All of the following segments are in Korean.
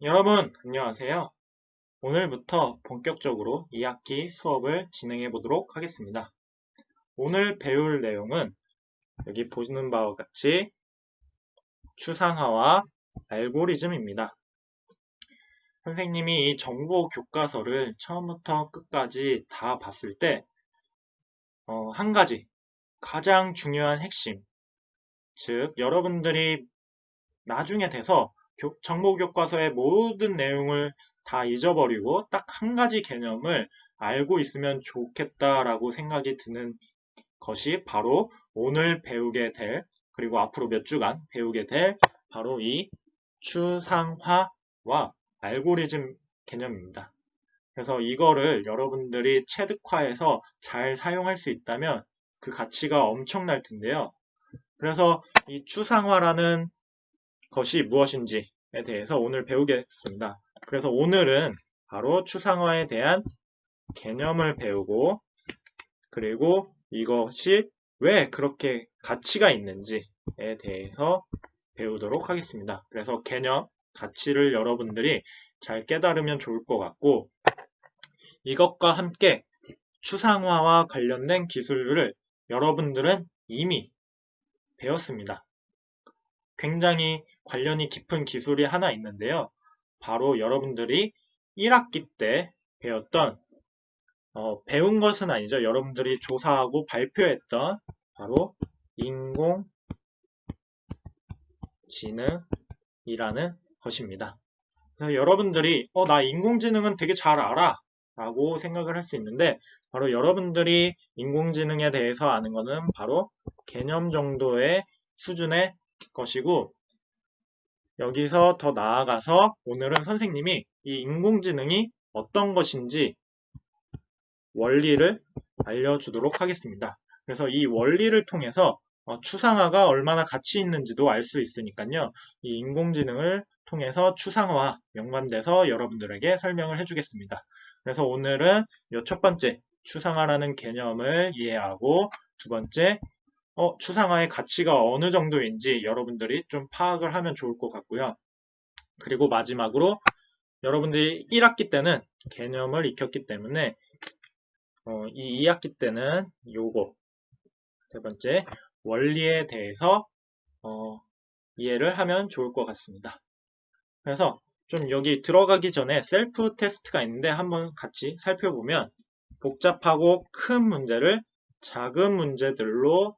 여러분, 안녕하세요. 오늘부터 본격적으로 2학기 수업을 진행해 보도록 하겠습니다. 오늘 배울 내용은 여기 보시는 바와 같이 추상화와 알고리즘입니다. 선생님이 이 정보 교과서를 처음부터 끝까지 다 봤을 때, 한 가지, 가장 중요한 핵심, 즉, 여러분들이 나중에 돼서 정보 교과서의 모든 내용을 다 잊어버리고 딱 한 가지 개념을 알고 있으면 좋겠다라고 생각이 드는 것이 바로 오늘 배우게 될, 그리고 앞으로 몇 주간 배우게 될 바로 이 추상화와 알고리즘 개념입니다. 그래서 이거를 여러분들이 체득화해서 잘 사용할 수 있다면 그 가치가 엄청날 텐데요. 그래서 이 추상화라는 것이 무엇인지에 대해서 오늘 배우겠습니다. 그래서 오늘은 바로 추상화에 대한 개념을 배우고, 그리고 이것이 왜 그렇게 가치가 있는지에 대해서 배우도록 하겠습니다. 그래서 개념, 가치를 여러분들이 잘 깨달으면 좋을 것 같고, 이것과 함께 추상화와 관련된 기술을 여러분들은 이미 배웠습니다. 굉장히 관련이 깊은 기술이 하나 있는데요. 바로 여러분들이 1학기 때 배웠던, 배운 것은 아니죠. 여러분들이 조사하고 발표했던 바로 인공지능이라는 것입니다. 그래서 여러분들이 나 인공지능은 되게 잘 알아 라고 생각을 할 수 있는데, 바로 여러분들이 인공지능에 대해서 아는 것은 바로 개념 정도의 수준의 것이고, 여기서 더 나아가서 오늘은 선생님이 이 인공지능이 어떤 것인지 원리를 알려주도록 하겠습니다. 그래서 이 원리를 통해서 추상화가 얼마나 가치 있는지도 알 수 있으니까요. 이 인공지능을 통해서 추상화와 연관돼서 여러분들에게 설명을 해주겠습니다. 그래서 오늘은 이 첫 번째 추상화라는 개념을 이해하고, 두 번째 추상화의 가치가 어느 정도인지 여러분들이 좀 파악을 하면 좋을 것 같고요. 그리고 마지막으로 여러분들이 1학기 때는 개념을 익혔기 때문에 이 2학기 때는 요거 세 번째 원리에 대해서 이해를 하면 좋을 것 같습니다. 그래서 좀 여기 들어가기 전에 셀프 테스트가 있는데 한번 같이 살펴보면, 복잡하고 큰 문제를 작은 문제들로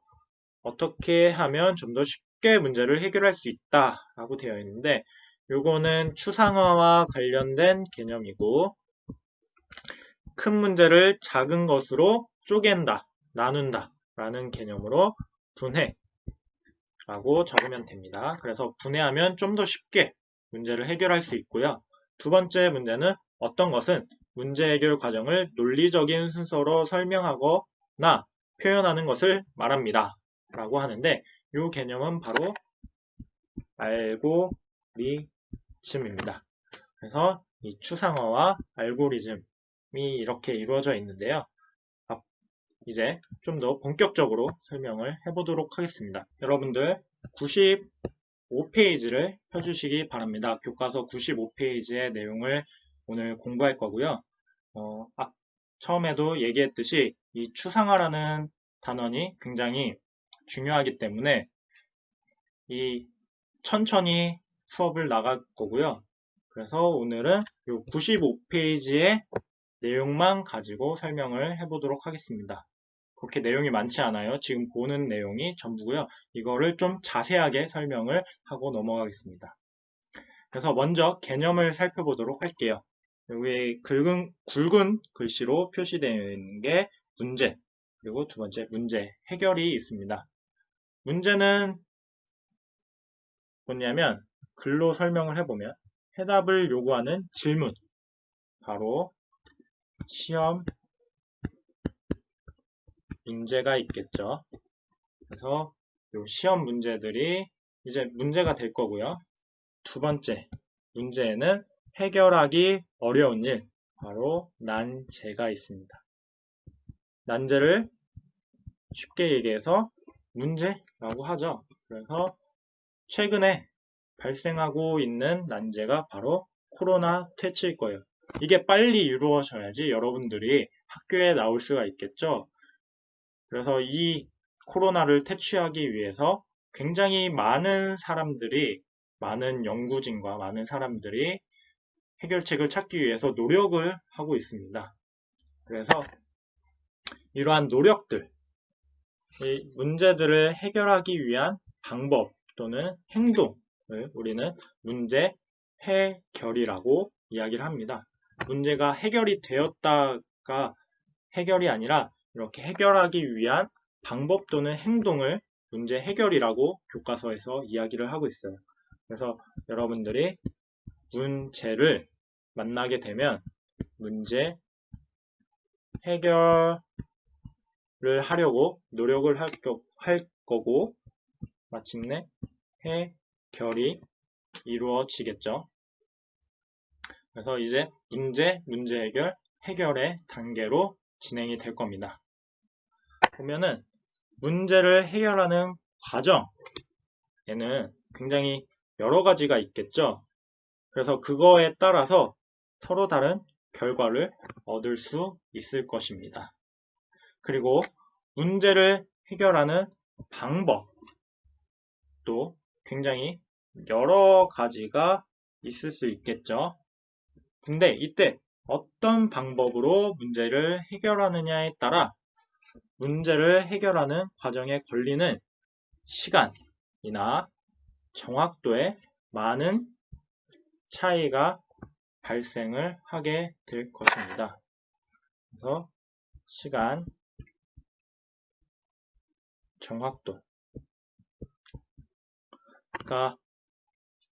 어떻게 하면 좀 더 쉽게 문제를 해결할 수 있다 라고 되어 있는데, 요거는 추상화와 관련된 개념이고, 큰 문제를 작은 것으로 쪼갠다, 나눈다 라는 개념으로 분해 라고 적으면 됩니다. 그래서 분해하면 좀 더 쉽게 문제를 해결할 수 있고요. 두 번째 문제는 어떤 것은 문제 해결 과정을 논리적인 순서로 설명하거나 표현하는 것을 말합니다 라고 하는데, 이 개념은 바로 알고리즘입니다. 그래서 이 추상화와 알고리즘이 이렇게 이루어져 있는데요. 이제 좀 더 본격적으로 설명을 해보도록 하겠습니다. 여러분들 95페이지를 펴주시기 바랍니다. 교과서 95페이지의 내용을 오늘 공부할 거고요. 처음에도 얘기했듯이 이 추상화라는 단원이 굉장히 중요하기 때문에 천천히 수업을 나갈 거고요. 그래서 오늘은 이 95페이지의 내용만 가지고 설명을 해보도록 하겠습니다. 그렇게 내용이 많지 않아요. 지금 보는 내용이 전부고요. 이거를 좀 자세하게 설명을 하고 넘어가겠습니다. 그래서 먼저 개념을 살펴보도록 할게요. 여기 굵은 글씨로 표시되어 있는 게 문제, 그리고 두 번째 문제 해결이 있습니다. 문제는 뭐냐면, 글로 설명을 해보면 해답을 요구하는 질문, 바로 시험 문제가 있겠죠. 그래서 요 시험 문제들이 이제 문제가 될 거고요. 두 번째 문제에는 해결하기 어려운 일, 바로 난제가 있습니다. 난제를 쉽게 얘기해서 문제라고 하죠. 그래서 최근에 발생하고 있는 난제가 바로 코로나 퇴치일 거예요. 이게 빨리 이루어져야지 여러분들이 학교에 나올 수가 있겠죠. 그래서 이 코로나를 퇴치하기 위해서 굉장히 많은 사람들이, 많은 연구진과 많은 사람들이 해결책을 찾기 위해서 노력을 하고 있습니다. 그래서 이러한 노력들, 이 문제들을 해결하기 위한 방법 또는 행동을 우리는 문제 해결이라고 이야기를 합니다. 문제가 해결이 되었다가 해결이 아니라 이렇게 해결하기 위한 방법 또는 행동을 문제 해결이라고 교과서에서 이야기를 하고 있어요. 그래서 여러분들이 문제를 만나게 되면 문제 해결을 하려고 노력을 할 거고 마침내 해결이 이루어지겠죠. 그래서 이제 문제 해결, 해결의 단계로 진행이 될 겁니다. 보면은 문제를 해결하는 과정에는 굉장히 여러 가지가 있겠죠. 그래서 그거에 따라서 서로 다른 결과를 얻을 수 있을 것입니다. 그리고 문제를 해결하는 방법도 굉장히 여러 가지가 있을 수 있겠죠. 근데 이때 어떤 방법으로 문제를 해결하느냐에 따라 문제를 해결하는 과정에 걸리는 시간이나 정확도에 많은 차이가 발생을 하게 될 것입니다. 그래서 시간, 정확도가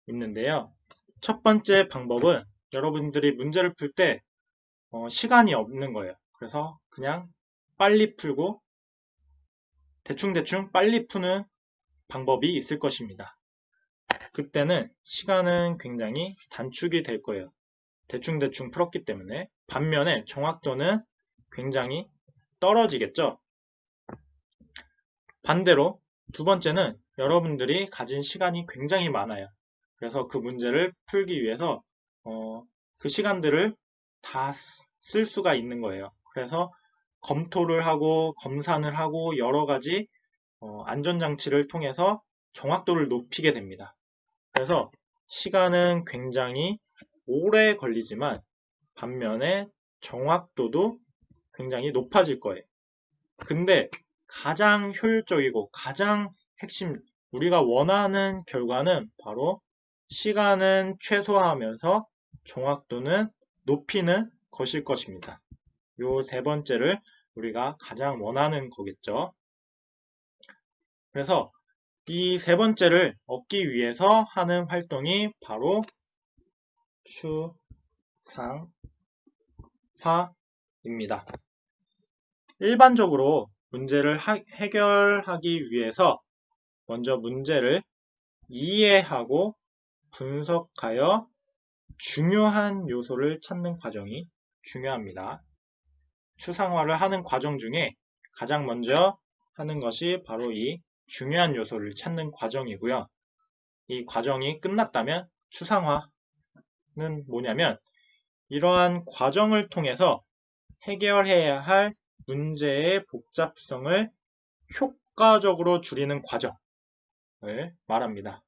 있는데요. 첫 번째 방법은 여러분들이 문제를 풀 때 시간이 없는 거예요. 그래서 그냥 빨리 풀고 대충대충 빨리 푸는 방법이 있을 것입니다. 그때는 시간은 굉장히 단축이 될 거예요. 대충대충 풀었기 때문에. 반면에 정확도는 굉장히 떨어지겠죠. 반대로 두 번째는 여러분들이 가진 시간이 굉장히 많아요. 그래서 그 문제를 풀기 위해서 그 시간들을 다 쓸 수가 있는 거예요. 그래서 검토를 하고 검산을 하고 여러 가지 안전장치를 통해서 정확도를 높이게 됩니다. 그래서 시간은 굉장히 오래 걸리지만 반면에 정확도도 굉장히 높아질 거예요. 근데 가장 효율적이고 가장 핵심, 우리가 원하는 결과는 바로 시간은 최소화하면서 정확도는 높이는 것일 것입니다. 요 세 번째를 우리가 가장 원하는 거겠죠. 그래서 이 세 번째를 얻기 위해서 하는 활동이 바로 추상화입니다. 일반적으로 문제를 해결하기 위해서 먼저 문제를 이해하고 분석하여 중요한 요소를 찾는 과정이 중요합니다. 추상화를 하는 과정 중에 가장 먼저 하는 것이 바로 이 중요한 요소를 찾는 과정이고요. 이 과정이 끝났다면 추상화는 뭐냐면 이러한 과정을 통해서 해결해야 할 문제의 복잡성을 효과적으로 줄이는 과정을 말합니다.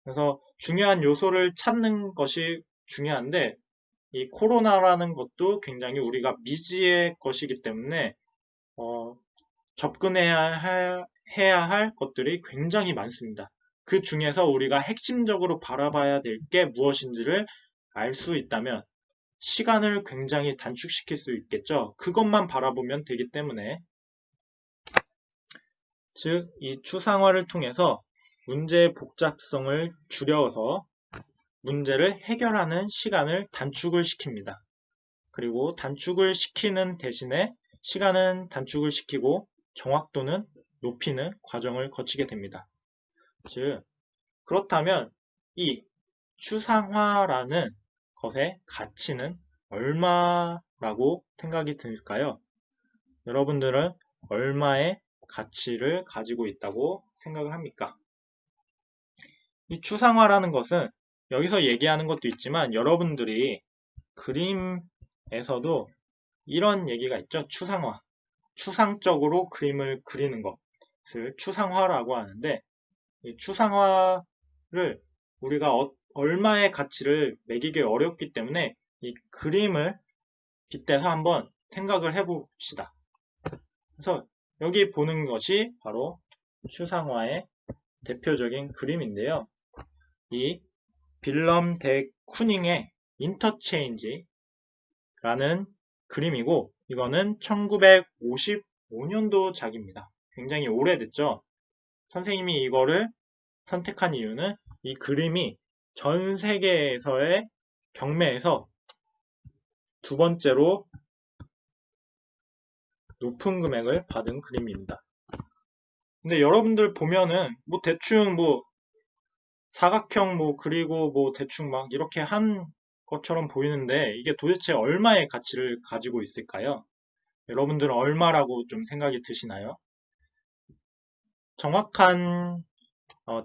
그래서 중요한 요소를 찾는 것이 중요한데 이 코로나라는 것도 굉장히 우리가 미지의 것이기 때문에 접근해야 할 것들이 굉장히 많습니다. 그 중에서 우리가 핵심적으로 바라봐야 될 게 무엇인지를 알 수 있다면 시간을 굉장히 단축시킬 수 있겠죠. 그것만 바라보면 되기 때문에 즉 이 추상화를 통해서 문제의 복잡성을 줄여서 문제를 해결하는 시간을 단축을 시킵니다. 그리고 단축을 시키는 대신에 시간은 단축을 시키고 정확도는 높이는 과정을 거치게 됩니다. 즉 그렇다면 이 추상화라는 것의 가치는 얼마라고 생각이 들까요? 여러분들은 얼마의 가치를 가지고 있다고 생각을 합니까? 이 추상화라는 것은 여기서 얘기하는 것도 있지만 여러분들이 그림에서도 이런 얘기가 있죠. 추상화. 추상적으로 그림을 그리는 것을 추상화라고 하는데, 이 추상화를 우리가 얼마의 가치를 매기기 어렵기 때문에 이 그림을 빗대서 한번 생각을 해봅시다. 그래서 여기 보는 것이 바로 추상화의 대표적인 그림인데요. 이 빌럼 데 쿠닝의 인터체인지라는 그림이고, 이거는 1955년도 작입니다. 굉장히 오래됐죠. 선생님이 이거를 선택한 이유는 이 그림이 전 세계에서의 경매에서 두 번째로 높은 금액을 받은 그림입니다. 근데 여러분들 보면은 뭐 대충 뭐 사각형 뭐 그리고 뭐 대충 막 이렇게 한 것처럼 보이는데 이게 도대체 얼마의 가치를 가지고 있을까요? 여러분들은 얼마라고 좀 생각이 드시나요? 정확한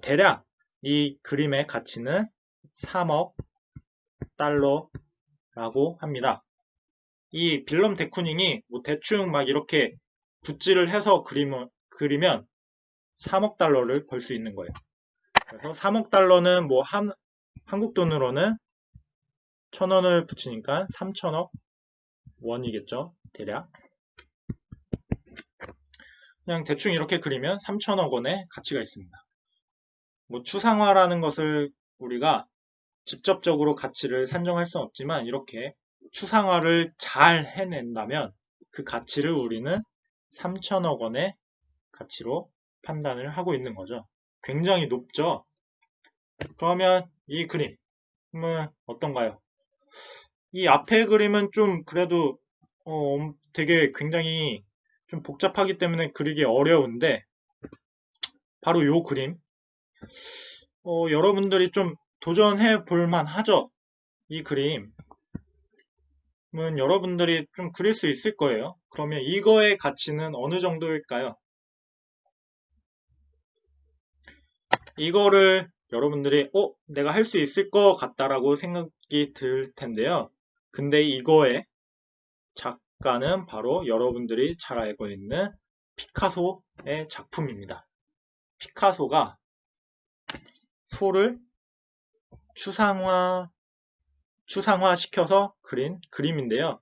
대략 이 그림의 가치는 3억 달러라고 합니다. 이 빌럼 데쿠닝이 뭐 대충 막 이렇게 붓질을 해서 그리면 3억 달러를 벌 수 있는 거예요. 그래서 3억 달러는 뭐 한국 돈으로는 1,000원을 붙이니까 3천억 원이겠죠. 대략. 그냥 대충 이렇게 그리면 3천억 원의 가치가 있습니다. 뭐 추상화라는 것을 우리가 직접적으로 가치를 산정할 수는 없지만 이렇게 추상화를 잘 해낸다면 그 가치를 우리는 3천억 원의 가치로 판단을 하고 있는 거죠. 굉장히 높죠. 그러면 이 그림은 어떤가요? 이 앞에 그림은 좀 그래도 되게 굉장히 좀 복잡하기 때문에 그리기 어려운데 바로 이 그림 여러분들이 좀 도전해 볼 만하죠. 이 그림은 여러분들이 좀 그릴 수 있을 거예요. 그러면 이거의 가치는 어느 정도일까요? 이거를 여러분들이 내가 할 수 있을 것 같다라고 생각이 들 텐데요. 근데 이거의 작가는 바로 여러분들이 잘 알고 있는 피카소의 작품입니다. 피카소가 소를 추상화시켜서 그린 그림인데요.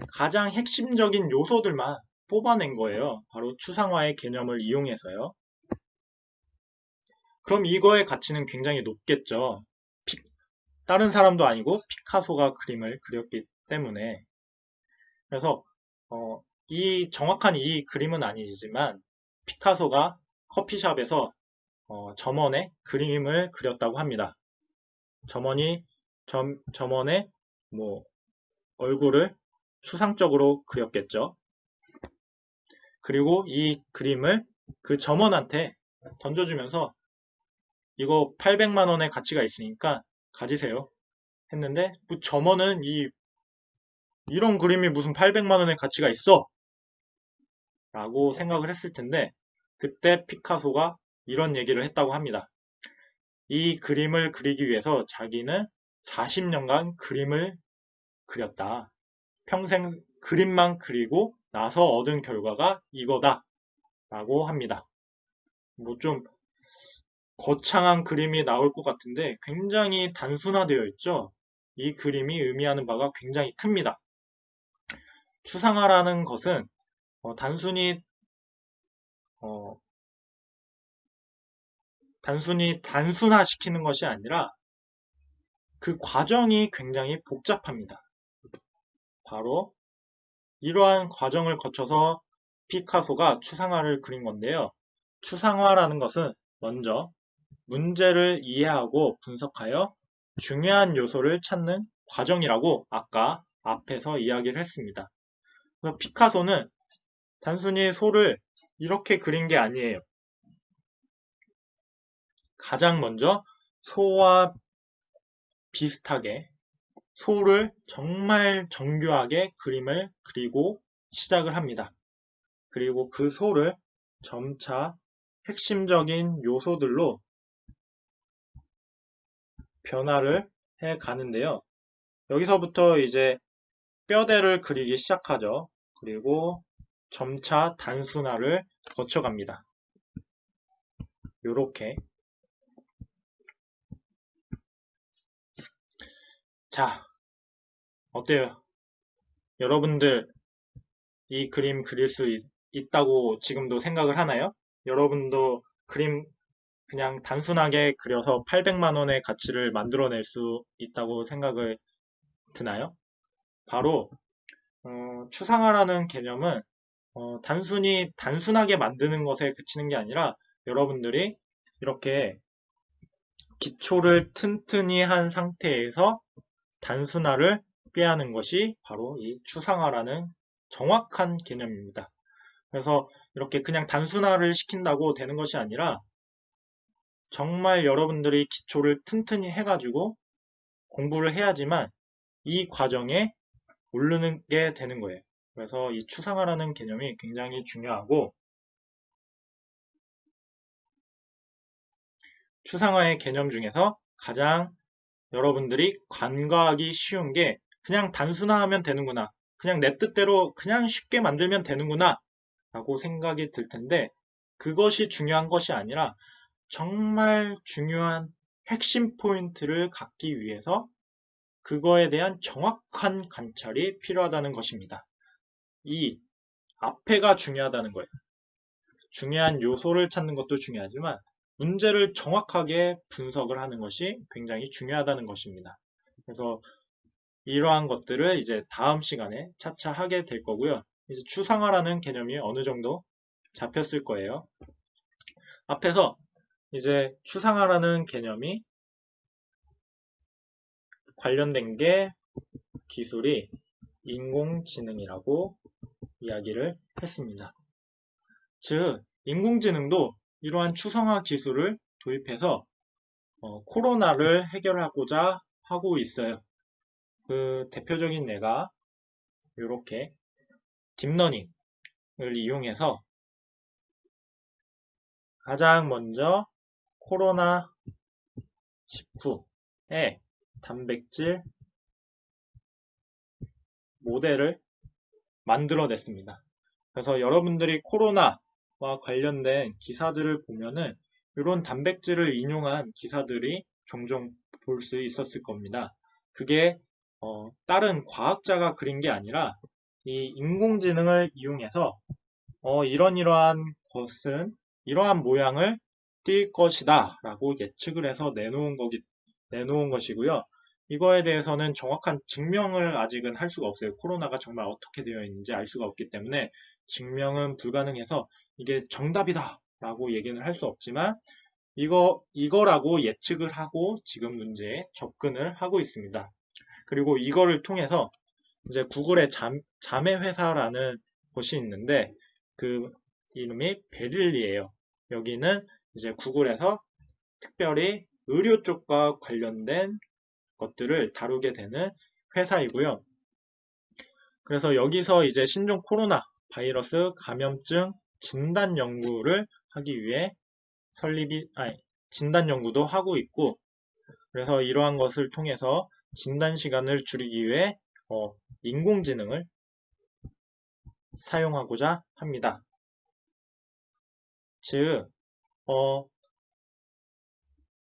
가장 핵심적인 요소들만 뽑아낸 거예요. 바로 추상화의 개념을 이용해서요. 그럼 이거의 가치는 굉장히 높겠죠. 다른 사람도 아니고 피카소가 그림을 그렸기 때문에. 그래서 이 정확한 이 그림은 아니지만 피카소가 커피숍에서 점원의 그림을 그렸다고 합니다. 점원의 뭐 얼굴을 추상적으로 그렸겠죠. 그리고 이 그림을 그 점원한테 던져주면서 이거 800만 원의 가치가 있으니까 가지세요 했는데 뭐 점원은 이런 그림이 무슨 800만 원의 가치가 있어? 라고 생각을 했을 텐데 그때 피카소가 이런 얘기를 했다고 합니다. 이 그림을 그리기 위해서 자기는 40년간 그림을 그렸다. 평생 그림만 그리고 나서 얻은 결과가 이거다. 라고 합니다. 뭐 좀 거창한 그림이 나올 것 같은데 굉장히 단순화되어 있죠. 이 그림이 의미하는 바가 굉장히 큽니다. 추상화라는 것은 단순히 단순화시키는 것이 아니라 그 과정이 굉장히 복잡합니다. 바로 이러한 과정을 거쳐서 피카소가 추상화를 그린 건데요. 추상화라는 것은 먼저 문제를 이해하고 분석하여 중요한 요소를 찾는 과정이라고 아까 앞에서 이야기를 했습니다. 그래서 피카소는 단순히 소를 이렇게 그린 게 아니에요. 가장 먼저 소와 비슷하게 소를 정말 정교하게 그림을 그리고 시작을 합니다. 그리고 그 소를 점차 핵심적인 요소들로 변화를 해 가는데요. 여기서부터 이제 뼈대를 그리기 시작하죠. 그리고 점차 단순화를 거쳐갑니다. 요렇게. 자, 어때요? 여러분들 이 그림 그릴 수 있다고 지금도 생각을 하나요? 여러분도 그림 그냥 단순하게 그려서 800만 원의 가치를 만들어낼 수 있다고 생각을 드나요? 바로 추상화라는 개념은 단순히 단순하게 만드는 것에 그치는 게 아니라 여러분들이 이렇게 기초를 튼튼히 한 상태에서 단순화를 꾀하는 것이 바로 이 추상화라는 정확한 개념입니다. 그래서 이렇게 그냥 단순화를 시킨다고 되는 것이 아니라 정말 여러분들이 기초를 튼튼히 해가지고 공부를 해야지만 이 과정에 오르는 게 되는 거예요. 그래서 이 추상화라는 개념이 굉장히 중요하고 추상화의 개념 중에서 가장 여러분들이 간과하기 쉬운 게 그냥 단순화하면 되는구나. 그냥 내 뜻대로 그냥 쉽게 만들면 되는구나. 라고 생각이 들 텐데 그것이 중요한 것이 아니라 정말 중요한 핵심 포인트를 갖기 위해서 그거에 대한 정확한 관찰이 필요하다는 것입니다. 이 앞에가 중요하다는 거예요. 중요한 요소를 찾는 것도 중요하지만 문제를 정확하게 분석을 하는 것이 굉장히 중요하다는 것입니다. 그래서 이러한 것들을 이제 다음 시간에 차차 하게 될 거고요. 이제 추상화라는 개념이 어느 정도 잡혔을 거예요. 앞에서 이제 추상화라는 개념이 관련된 게 기술이 인공지능이라고 이야기를 했습니다. 즉, 인공지능도 이러한 추상화 기술을 도입해서 코로나를 해결하고자 하고 있어요. 그 대표적인 예가 이렇게 딥러닝을 이용해서 가장 먼저 코로나19의 단백질 모델을 만들어냈습니다. 그래서 여러분들이 코로나와 관련된 기사들을 보면은 이런 단백질을 인용한 기사들이 종종 볼 수 있었을 겁니다. 그게 다른 과학자가 그린 게 아니라 이 인공지능을 이용해서 이러한 것은 이러한 모양을 띌 것이다 라고 예측을 해서 내놓은 것이고요. 이거에 대해서는 정확한 증명을 아직은 할 수가 없어요. 코로나가 정말 어떻게 되어 있는지 알 수가 없기 때문에 증명은 불가능해서 이게 정답이다 라고 얘기는 할 수 없지만 이거라고 예측을 하고 지금 문제에 접근을 하고 있습니다. 그리고 이거를 통해서 이제 구글의 자매 회사라는 곳이 있는데 그 이름이 베릴리예요. 여기는 이제 구글에서 특별히 의료 쪽과 관련된 것들을 다루게 되는 회사이고요. 그래서 여기서 이제 신종 코로나 바이러스 감염증 진단 연구를 하기 위해 진단 연구도 하고 있고, 그래서 이러한 것을 통해서 진단 시간을 줄이기 위해 인공지능을 사용하고자 합니다. 즉,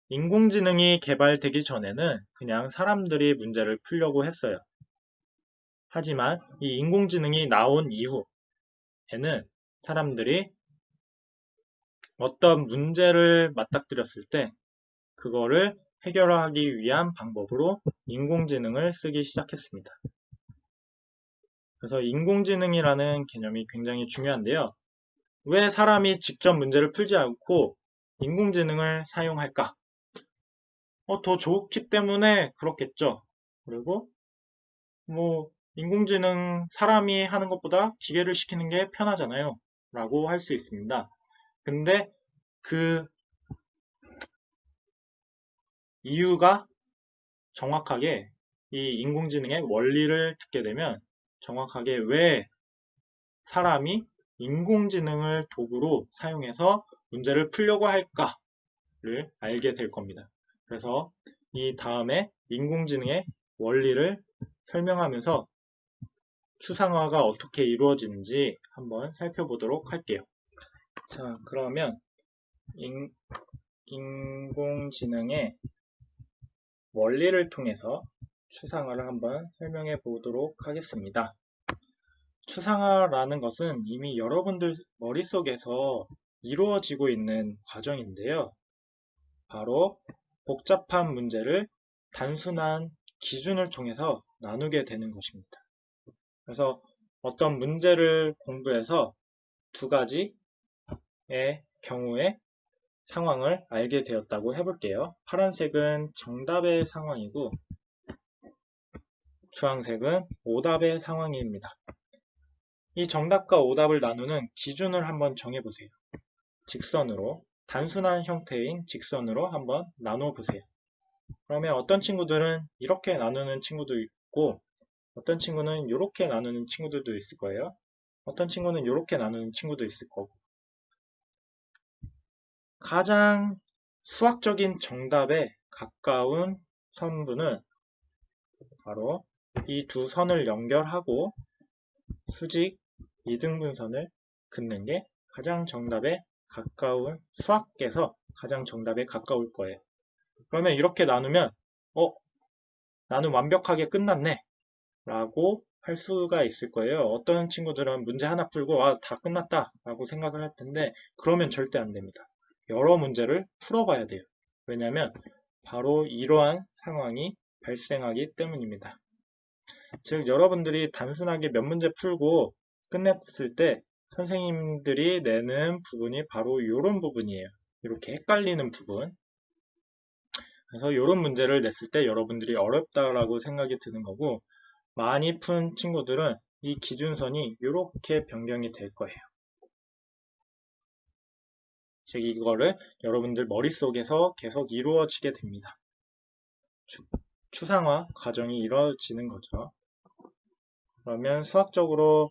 인공지능이 개발되기 전에는 그냥 사람들이 문제를 풀려고 했어요. 하지만 이 인공지능이 나온 이후에는 사람들이 어떤 문제를 맞닥뜨렸을 때 그거를 해결하기 위한 방법으로 인공지능을 쓰기 시작했습니다. 그래서 인공지능이라는 개념이 굉장히 중요한데요. 왜 사람이 직접 문제를 풀지 않고 인공지능을 사용할까? 더 좋기 때문에 그렇겠죠. 그리고 인공지능 사람이 하는 것보다 기계를 시키는 게 편하잖아요. 라고 할 수 있습니다. 근데 그 이유가 정확하게 이 인공지능의 원리를 듣게 되면 정확하게 왜 사람이 인공지능을 도구로 사용해서 문제를 풀려고 할까를 알게 될 겁니다. 그래서 이 다음에 인공지능의 원리를 설명하면서 추상화가 어떻게 이루어지는지 한번 살펴보도록 할게요. 자, 그러면 인공지능의 원리를 통해서 추상화를 한번 설명해 보도록 하겠습니다. 추상화라는 것은 이미 여러분들 머릿속에서 이루어지고 있는 과정인데요. 바로 복잡한 문제를 단순한 기준을 통해서 나누게 되는 것입니다. 그래서 어떤 문제를 공부해서 두 가지의 경우에 상황을 알게 되었다고 해볼게요. 파란색은 정답의 상황이고 주황색은 오답의 상황입니다. 이 정답과 오답을 나누는 기준을 한번 정해보세요. 직선으로, 단순한 형태인 직선으로 한번 나눠보세요. 그러면 어떤 친구들은 이렇게 나누는 친구도 있고 어떤 친구는 이렇게 나누는 친구들도 있을 거예요. 어떤 친구는 이렇게 나누는 친구도 있을 거고. 가장 수학적인 정답에 가까운 선분은 바로 이 두 선을 연결하고 수직 이등분선을 긋는 게 가장 정답에 가까운, 수학에서 가장 정답에 가까울 거예요. 그러면 이렇게 나누면 나는 완벽하게 끝났네 라고 할 수가 있을 거예요. 어떤 친구들은 문제 하나 풀고 다 끝났다 라고 생각을 할 텐데 그러면 절대 안 됩니다. 여러 문제를 풀어봐야 돼요. 왜냐하면 바로 이러한 상황이 발생하기 때문입니다. 즉 여러분들이 단순하게 몇 문제 풀고 끝냈을 때 선생님들이 내는 부분이 바로 이런 부분이에요. 이렇게 헷갈리는 부분. 그래서 이런 문제를 냈을 때 여러분들이 어렵다라고 생각이 드는 거고 많이 푼 친구들은 이 기준선이 이렇게 변경이 될 거예요. 즉 이거를 여러분들 머릿속에서 계속 이루어지게 됩니다. 추상화 과정이 이루어지는 거죠. 그러면 수학적으로는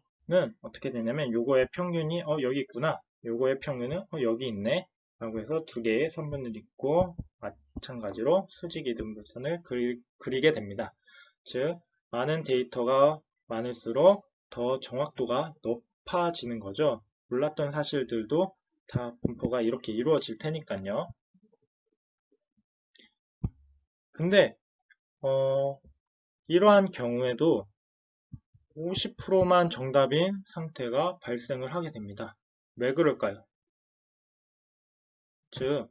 어떻게 되냐면 요거의 평균이 여기 있구나. 요거의 평균은 여기 있네. 라고 해서 두 개의 선분을 잇고 마찬가지로 수직 이등분선을 그리게 됩니다. 즉 많은 데이터가 많을수록 더 정확도가 높아지는 거죠. 몰랐던 사실들도 다 분포가 이렇게 이루어질 테니까요. 근데 이러한 경우에도 50%만 정답인 상태가 발생을 하게 됩니다. 왜 그럴까요? 즉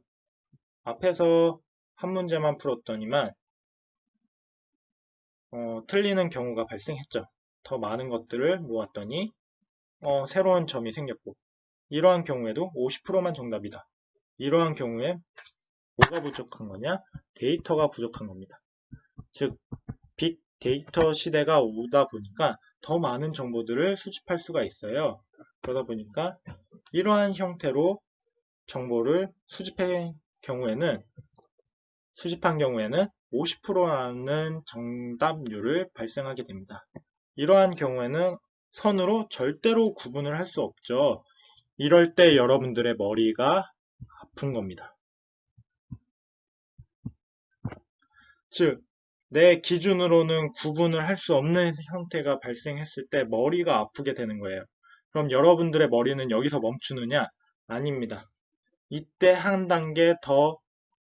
앞에서 한 문제만 풀었더니만 틀리는 경우가 발생했죠. 더 많은 것들을 모았더니 새로운 점이 생겼고 이러한 경우에도 50%만 정답이다. 이러한 경우에 뭐가 부족한 거냐? 데이터가 부족한 겁니다. 즉 빅데이터 시대가 오다 보니까 더 많은 정보들을 수집할 수가 있어요. 그러다 보니까 이러한 형태로 정보를 수집한 경우에는 50%라는 정답률을 발생하게 됩니다. 이러한 경우에는 선으로 절대로 구분을 할 수 없죠. 이럴 때 여러분들의 머리가 아픈 겁니다. 즉, 내 기준으로는 구분을 할 수 없는 형태가 발생했을 때 머리가 아프게 되는 거예요. 그럼 여러분들의 머리는 여기서 멈추느냐? 아닙니다. 이때 한 단계 더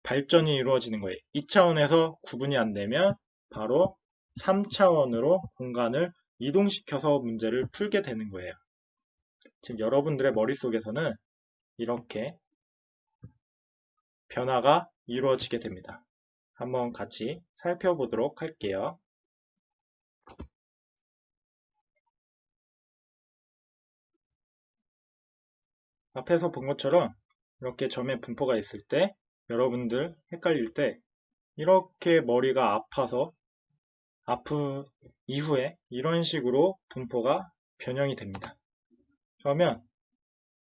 발전이 이루어지는 거예요. 2차원에서 구분이 안 되면 바로 3차원으로 공간을 이동시켜서 문제를 풀게 되는 거예요. 즉 여러분들의 머릿속에서는 이렇게 변화가 이루어지게 됩니다. 한번 같이 살펴보도록 할게요. 앞에서 본 것처럼 이렇게 점의 분포가 있을 때 여러분들 헷갈릴 때 이렇게 머리가 아파서 아픈 이후에 이런 식으로 분포가 변형이 됩니다. 그러면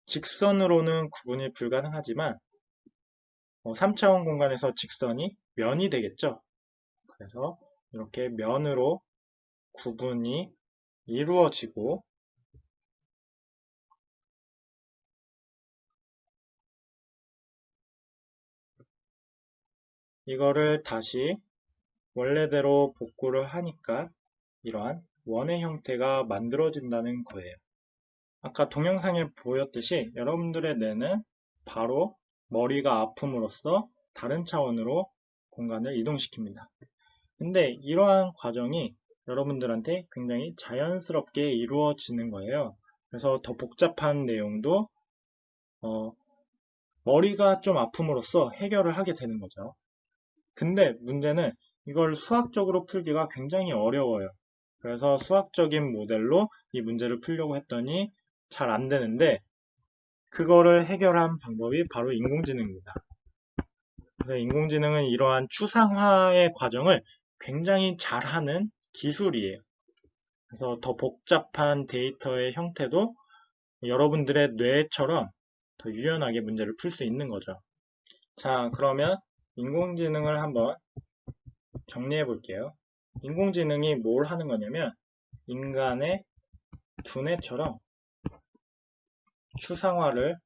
직선으로는 구분이 불가능하지만 3차원 공간에서 직선이 면이 되겠죠. 그래서 이렇게 면으로 구분이 이루어지고 이거를 다시 원래대로 복구를 하니까 이러한 원의 형태가 만들어진다는 거예요. 아까 동영상에 보였듯이 여러분들의 뇌는 바로 머리가 아픔으로써 다른 차원으로 공간을 이동시킵니다. 근데 이러한 과정이 여러분들한테 굉장히 자연스럽게 이루어지는 거예요. 그래서 더 복잡한 내용도 머리가 좀 아픔으로써 해결을 하게 되는 거죠. 근데 문제는 이걸 수학적으로 풀기가 굉장히 어려워요. 그래서 수학적인 모델로 이 문제를 풀려고 했더니 잘 안 되는데 그거를 해결한 방법이 바로 인공지능입니다. 그래서 인공지능은 이러한 추상화의 과정을 굉장히 잘하는 기술이에요. 그래서 더 복잡한 데이터의 형태도 여러분들의 뇌처럼 더 유연하게 문제를 풀 수 있는 거죠. 자, 그러면 인공지능을 한번 정리해 볼게요. 인공지능이 뭘 하는 거냐면 인간의 두뇌처럼 추상화를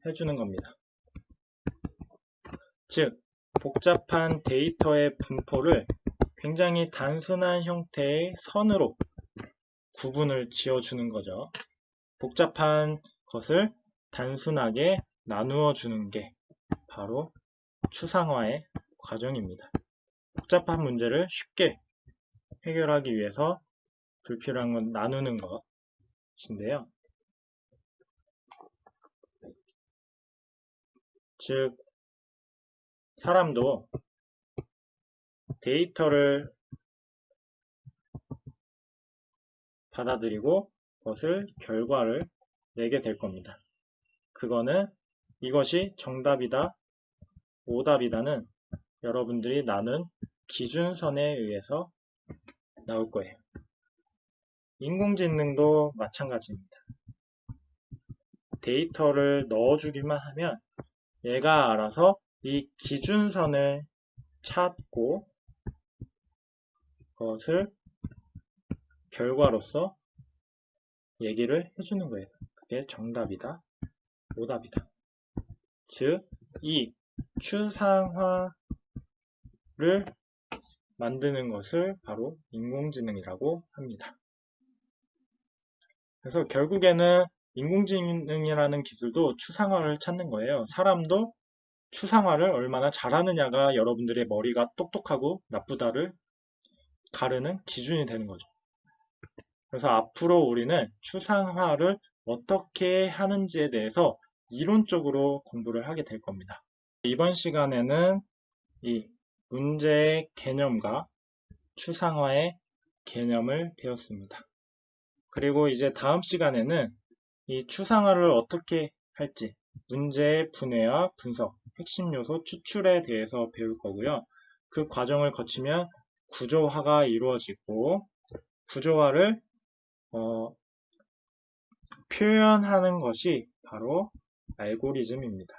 해주는 겁니다. 즉, 복잡한 데이터의 분포를 굉장히 단순한 형태의 선으로 구분을 지어주는 거죠. 복잡한 것을 단순하게 나누어 주는 게 바로 추상화의 과정입니다. 복잡한 문제를 쉽게 해결하기 위해서 불필요한 건 나누는 것인데요. 즉, 사람도 데이터를 받아들이고 그것을 결과를 내게 될 겁니다. 그거는 이것이 정답이다, 오답이다는 여러분들이 나눈 기준선에 의해서 나올 거예요. 인공지능도 마찬가지입니다. 데이터를 넣어주기만 하면 얘가 알아서 이 기준선을 찾고 그것을 결과로서 얘기를 해주는 거예요. 그게 정답이다, 오답이다. 즉, 이 추상화를 만드는 것을 바로 인공지능이라고 합니다. 그래서 결국에는 인공지능이라는 기술도 추상화를 찾는 거예요. 사람도 추상화를 얼마나 잘하느냐가 여러분들의 머리가 똑똑하고 나쁘다를 가르는 기준이 되는 거죠. 그래서 앞으로 우리는 추상화를 어떻게 하는지에 대해서 이론적으로 공부를 하게 될 겁니다. 이번 시간에는 이 문제의 개념과 추상화의 개념을 배웠습니다. 그리고 이제 다음 시간에는 이 추상화를 어떻게 할지, 문제의 분해와 분석, 핵심 요소 추출에 대해서 배울 거고요. 그 과정을 거치면 구조화가 이루어지고 구조화를 표현하는 것이 바로 알고리즘입니다.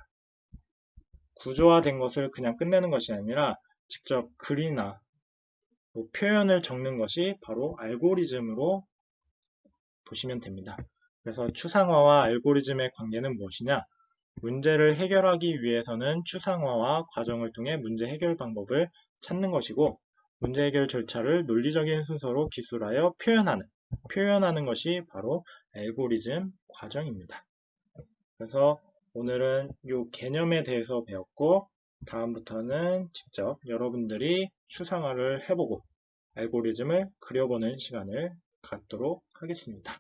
구조화된 것을 그냥 끝내는 것이 아니라 직접 글이나 표현을 적는 것이 바로 알고리즘으로 보시면 됩니다. 그래서 추상화와 알고리즘의 관계는 무엇이냐? 문제를 해결하기 위해서는 추상화와 과정을 통해 문제 해결 방법을 찾는 것이고 문제 해결 절차를 논리적인 순서로 기술하여 표현하는 것이 바로 알고리즘 과정입니다. 그래서 오늘은 이 개념에 대해서 배웠고 다음부터는 직접 여러분들이 추상화를 해보고 알고리즘을 그려보는 시간을 갖도록 하겠습니다.